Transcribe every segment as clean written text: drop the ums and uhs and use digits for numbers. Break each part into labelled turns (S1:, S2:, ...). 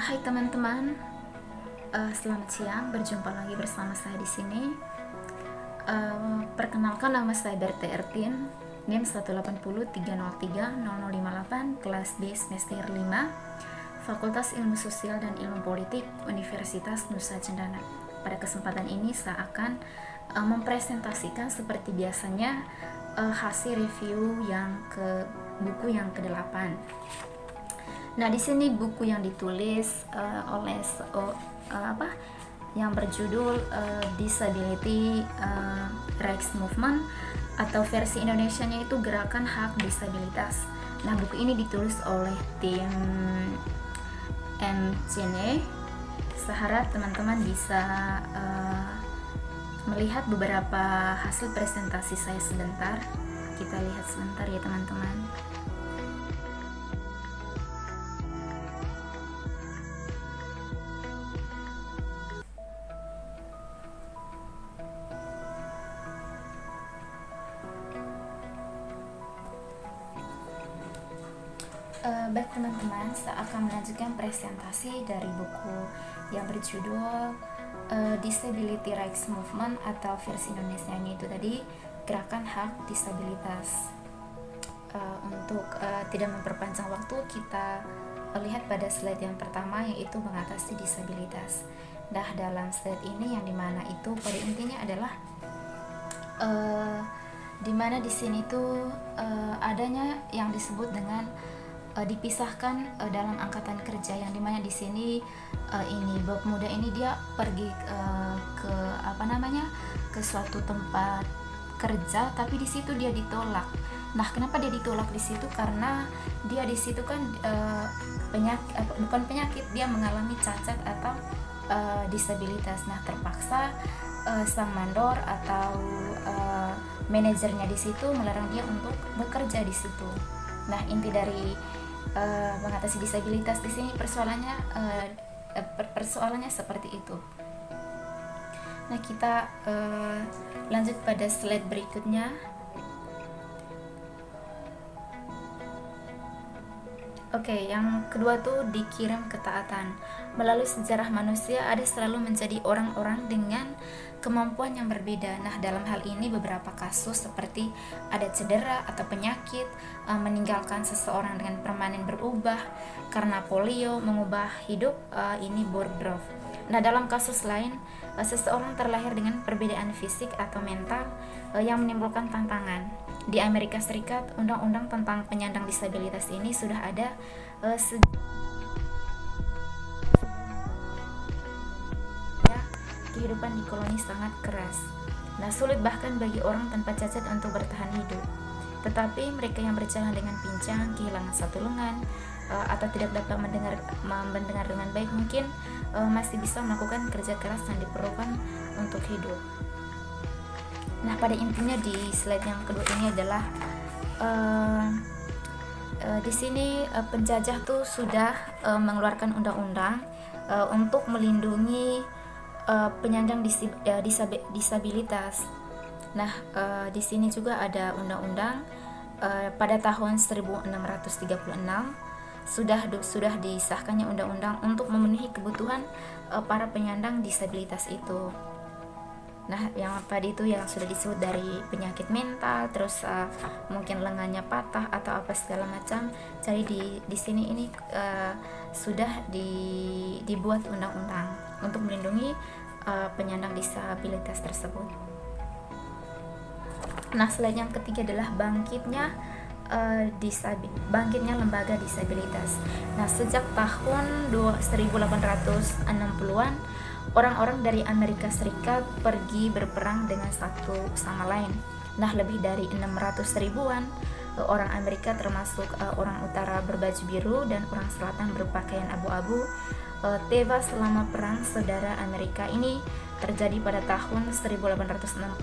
S1: Hai teman-teman, selamat siang. Berjumpa lagi bersama saya di sini. Perkenalkan, nama saya Berta Ertin, NIM 180303058, kelas B semester 5, Fakultas Ilmu Sosial dan Ilmu Politik, Universitas Nusa Cendana. Pada kesempatan ini saya akan mempresentasikan seperti biasanya hasil review buku yang ke-8. Nah, di sini buku yang ditulis oleh yang berjudul Disability Rights Movement, atau versi Indonesianya itu Gerakan Hak Disabilitas. Nah, buku ini ditulis oleh tim MCN. Saya harap teman-teman bisa melihat beberapa hasil presentasi saya sebentar. Kita lihat sebentar ya teman-teman. Baik teman-teman, saya akan melanjutkan presentasi dari buku yang berjudul Disability Rights Movement, atau versi Indonesianya itu tadi Gerakan Hak Disabilitas. Untuk tidak memperpanjang waktu, kita lihat pada slide yang pertama, yaitu mengatasi disabilitas. Nah, dalam slide ini yang dimana itu pada intinya adalah dimana di sini tuh adanya yang disebut dengan dipisahkan dalam angkatan kerja, yang dimana di sini ini Bob muda ini dia pergi ke suatu tempat kerja, tapi di situ dia ditolak. Nah, kenapa dia ditolak di situ? Karena dia di situ kan bukan penyakit, dia mengalami cacat atau disabilitas. Nah, terpaksa sang mandor atau manajernya di situ melarang dia untuk bekerja di situ. Nah, inti dari mengatasi disabilitas di sini persoalannya seperti itu. Nah, kita lanjut pada slide berikutnya. Oke, yang kedua tuh dikirim ketaatan. Melalui sejarah manusia ada selalu menjadi orang-orang dengan kemampuan yang berbeda. Nah, dalam hal ini beberapa kasus seperti ada cedera atau penyakit meninggalkan seseorang dengan permanen berubah, karena polio mengubah hidup, ini Burgdorf. Nah, dalam kasus lain seseorang terlahir dengan perbedaan fisik atau mental yang menimbulkan tantangan. Di Amerika Serikat, undang-undang tentang penyandang disabilitas ini sudah ada kehidupan di koloni sangat keras. Nah, sulit bahkan bagi orang tanpa cacat untuk bertahan hidup. Tetapi mereka yang berjalan dengan pincang, kehilangan satu lengan, atau tidak dapat mendengar dengan baik, mungkin masih bisa melakukan kerja keras yang diperlukan untuk hidup. Nah, pada intinya di slide yang kedua ini adalah di sini penjajah tuh sudah mengeluarkan undang-undang untuk melindungi penyandang disabilitas. Nah, di sini juga ada undang-undang pada tahun 1636 sudah disahkannya undang-undang untuk memenuhi kebutuhan para penyandang disabilitas itu. Nah, yang tadi itu yang sudah disebut dari penyakit mental, terus mungkin lengannya patah atau apa segala macam. Jadi di sini ini sudah dibuat undang-undang untuk melindungi penyandang disabilitas tersebut. Nah, slide yang ketiga adalah bangkitnya lembaga disabilitas. Nah, sejak tahun 1860-an orang-orang dari Amerika Serikat pergi berperang dengan satu sama lain. Nah, lebih dari 600 ribuan orang Amerika, termasuk orang utara berbaju biru dan orang selatan berpakaian abu-abu, tewas selama perang saudara Amerika ini terjadi pada tahun 1861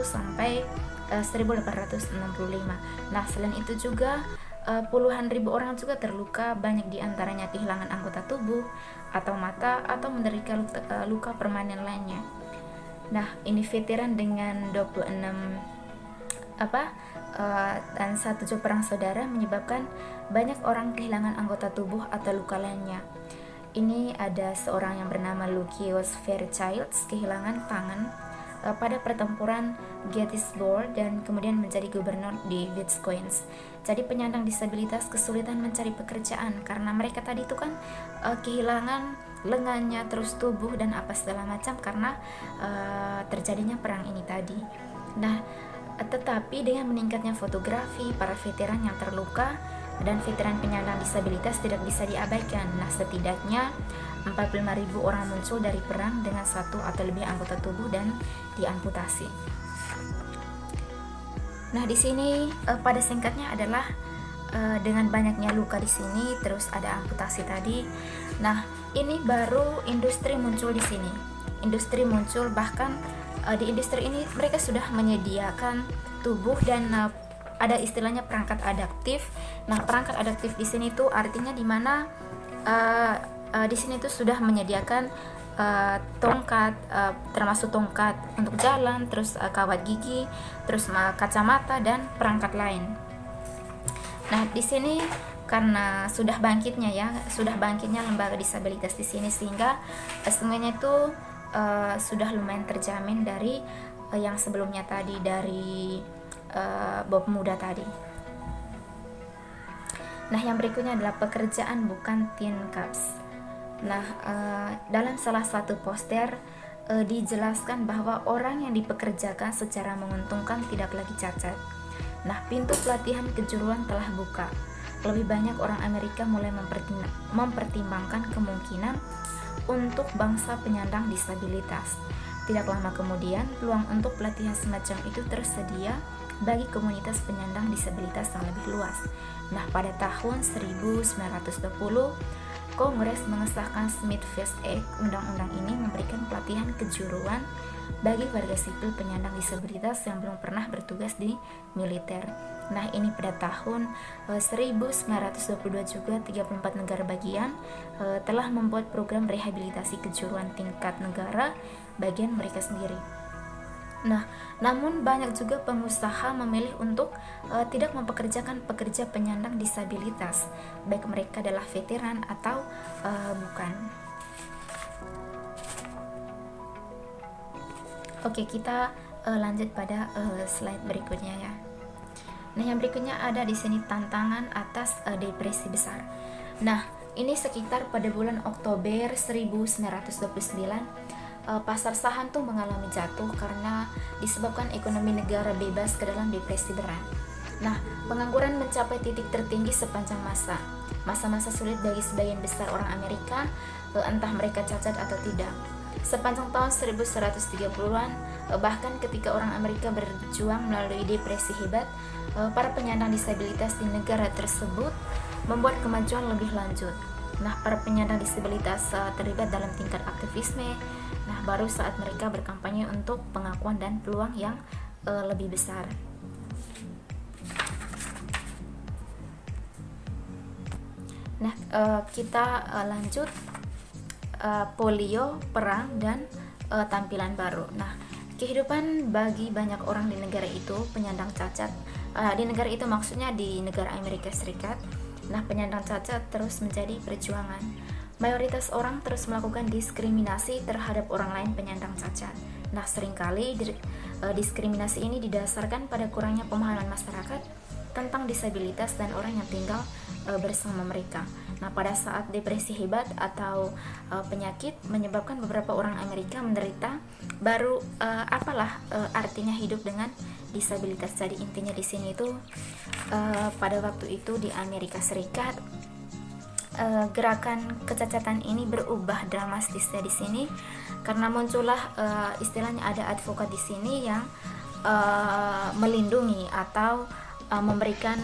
S1: sampai 1865. Nah, selain itu juga puluhan ribu orang juga terluka, banyak diantaranya kehilangan anggota tubuh atau mata atau menderita luka permanen lainnya. Nah, ini veteran dengan 26 dan satu perang saudara menyebabkan banyak orang kehilangan anggota tubuh atau luka lainnya. ini ada seorang yang bernama Lucius Fairchild kehilangan tangan pada pertempuran Gettysburg dan kemudian menjadi gubernur di Wisconsin. Jadi penyandang disabilitas kesulitan mencari pekerjaan karena mereka tadi itu kan kehilangan lengannya, terus tubuh dan apa segala macam karena terjadinya perang ini tadi. Nah, tetapi dengan meningkatnya fotografi, para veteran yang terluka dan veteran penyandang disabilitas tidak bisa diabaikan. Nah, setidaknya 45.000 orang muncul dari perang dengan satu atau lebih anggota tubuh dan diamputasi. Nah, di sini pada singkatnya adalah dengan banyaknya luka di sini, terus ada amputasi tadi. Nah, ini baru industri muncul di sini. Industri muncul, bahkan di industri ini mereka sudah menyediakan tubuh dan ada istilahnya perangkat adaptif. Nah, perangkat adaptif di sini tuh artinya di mana di sini tuh sudah menyediakan tongkat, termasuk tongkat untuk jalan, terus kawat gigi, terus kacamata dan perangkat lain. Nah, di sini karena sudah bangkitnya lembaga disabilitas di sini, sehingga semuanya itu sudah lumayan terjamin dari yang sebelumnya tadi, dari Bob Muda tadi. Nah, yang berikutnya adalah pekerjaan bukan tin cups. Nah, dalam salah satu poster dijelaskan bahwa orang yang dipekerjakan secara menguntungkan tidak lagi cacat. Nah, pintu pelatihan kejuruan telah buka. Lebih banyak orang Amerika mulai mempertimbangkan kemungkinan untuk bangsa penyandang disabilitas. Tidak lama kemudian, peluang untuk pelatihan semacam itu tersedia bagi komunitas penyandang disabilitas yang lebih luas. Nah, pada tahun 1920, Kongres mengesahkan Smith-Field Act. Undang-undang ini memberikan pelatihan kejuruan bagi warga sipil penyandang disabilitas yang belum pernah bertugas di militer. Nah, ini pada tahun 1922 juga 34 negara bagian telah membuat program rehabilitasi kejuruan tingkat negara bagian mereka sendiri. Nah, namun banyak juga pengusaha memilih untuk tidak mempekerjakan pekerja penyandang disabilitas, baik mereka adalah veteran atau bukan. Oke, kita lanjut pada slide berikutnya ya. Nah, yang berikutnya ada di sini tantangan atas depresi besar. Nah, ini sekitar pada bulan Oktober 1929 pasar saham tuh mengalami jatuh karena disebabkan ekonomi negara bebas ke dalam depresi berat. Nah, pengangguran mencapai titik tertinggi sepanjang masa-masa sulit bagi sebagian besar orang Amerika, entah mereka cacat atau tidak. Sepanjang tahun 1130-an, bahkan ketika orang Amerika berjuang melalui depresi hebat, para penyandang disabilitas di negara tersebut membuat kemajuan lebih lanjut. Nah, para penyandang disabilitas terlibat dalam tingkat aktivisme. Nah, baru saat mereka berkampanye untuk pengakuan dan peluang yang lebih besar. Nah, kita lanjut polio, perang, dan tampilan baru. Nah, kehidupan bagi banyak orang di negara itu penyandang cacat. Di negara itu maksudnya di negara Amerika Serikat. Nah, penyandang cacat terus menjadi perjuangan. Mayoritas orang terus melakukan diskriminasi terhadap orang lain penyandang cacat. Nah, seringkali diskriminasi ini didasarkan pada kurangnya pemahaman masyarakat tentang disabilitas dan orang yang tinggal bersama mereka. Nah, pada saat depresi hebat atau penyakit menyebabkan beberapa orang Amerika menderita, baru apalah artinya hidup dengan disabilitas. Jadi intinya di sini itu pada waktu itu di Amerika Serikat gerakan kecacatan ini berubah dramatis di sini karena muncullah istilahnya ada advokat di sini yang melindungi atau memberikan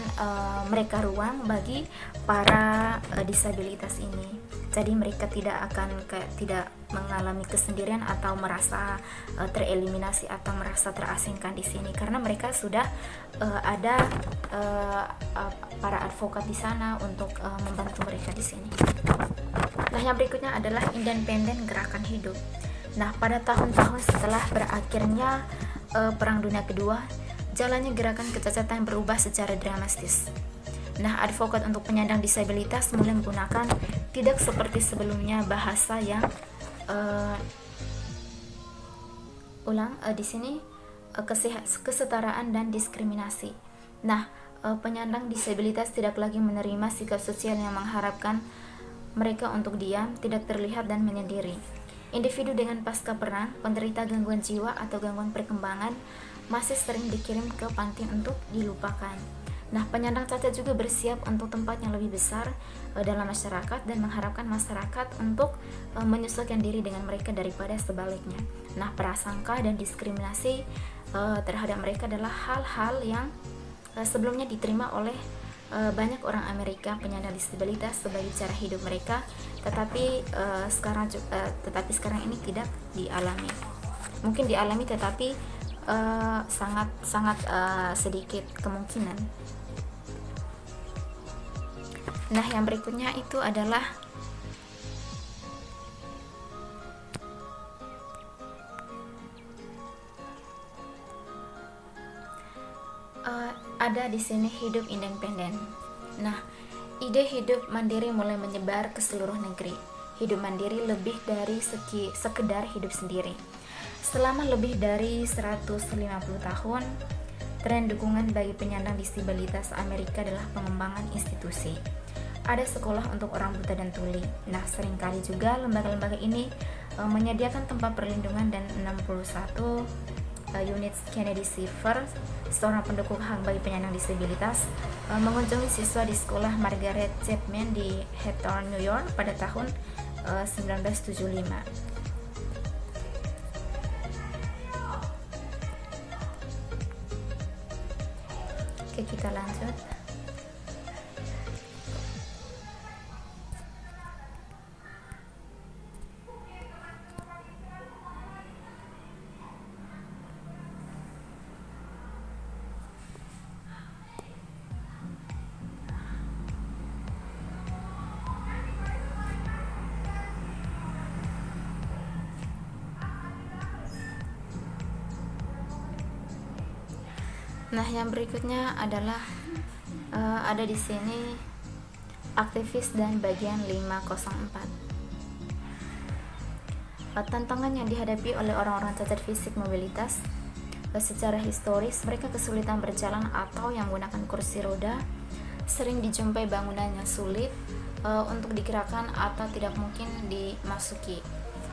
S1: mereka ruang bagi para disabilitas ini. Jadi mereka tidak mengalami kesendirian atau merasa tereliminasi atau merasa terasingkan di sini karena mereka sudah ada para advokat di sana untuk membantu mereka di sini. Nah, yang berikutnya adalah independen gerakan hidup. Nah, pada tahun-tahun setelah berakhirnya Perang Dunia Kedua, jalannya gerakan kecacatan berubah secara dramatis. Nah, advokat untuk penyandang disabilitas mulai menggunakan tidak seperti sebelumnya bahasa yang di sini kesetaraan dan diskriminasi. Nah, penyandang disabilitas tidak lagi menerima sikap sosial yang mengharapkan mereka untuk diam, tidak terlihat dan menyendiri. Individu dengan pasca perang, penderita gangguan jiwa atau gangguan perkembangan masih sering dikirim ke panti untuk dilupakan. Nah, penyandang cacat juga bersiap untuk tempat yang lebih besar dalam masyarakat dan mengharapkan masyarakat untuk menyesuaikan diri dengan mereka daripada sebaliknya. Nah, prasangka dan diskriminasi terhadap mereka adalah hal-hal yang sebelumnya diterima oleh banyak orang Amerika penyandang disabilitas sebagai cara hidup mereka, tetapi sekarang ini tidak dialami. Mungkin dialami, tetapi sangat sedikit kemungkinan. Nah, yang berikutnya itu adalah ada di sini hidup independen. Nah, ide hidup mandiri mulai menyebar ke seluruh negeri. Hidup mandiri lebih dari sekedar hidup sendiri. Selama lebih dari 150 tahun, tren dukungan bagi penyandang disabilitas Amerika adalah pengembangan institusi. Ada sekolah untuk orang buta dan tuli. Nah, seringkali juga lembaga-lembaga ini menyediakan tempat perlindungan dan 61 unit Kennedy Cipher, seorang pendukung hak bagi penyandang disabilitas, mengunjungi siswa di sekolah Margaret Chapman di Hawthorne, New York pada tahun 1975. Oke, kita lanjut. Nah, yang berikutnya adalah ada di sini aktivis dan bagian 504. Tantangan yang dihadapi oleh orang-orang cacat fisik mobilitas secara historis, mereka kesulitan berjalan atau yang menggunakan kursi roda, sering dijumpai bangunan yang sulit untuk digerakkan atau tidak mungkin dimasuki.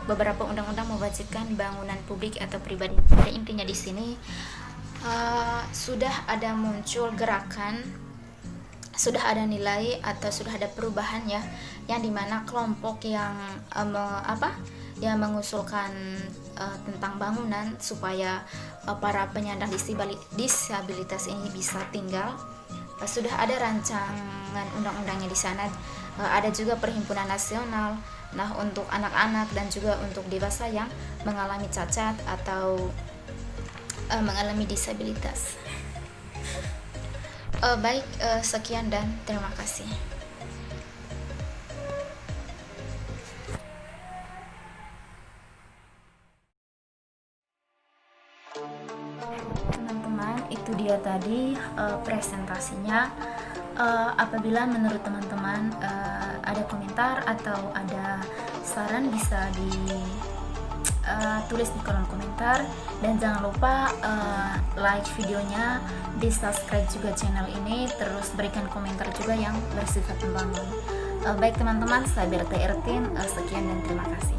S1: Beberapa undang-undang mewajibkan bangunan publik atau pribadi. Pada intinya di sini sudah ada muncul gerakan, sudah ada nilai atau sudah ada perubahan ya, yang dimana kelompok yang yang mengusulkan tentang bangunan supaya para penyandang disabilitas ini bisa tinggal. Sudah ada rancangan undang-undangnya di sana. Ada juga perhimpunan nasional. Nah, untuk anak-anak dan juga untuk dewasa yang mengalami cacat atau mengalami disabilitas. Baik, sekian dan terima kasih. Teman-teman, itu dia tadi presentasinya. Apabila menurut teman-teman ada komentar atau ada saran, bisa tulis di kolom komentar, dan jangan lupa like videonya, di subscribe juga channel ini, terus berikan komentar juga yang bersifat membangun. Baik teman-teman, saya Berta Ertin, sekian dan terima kasih.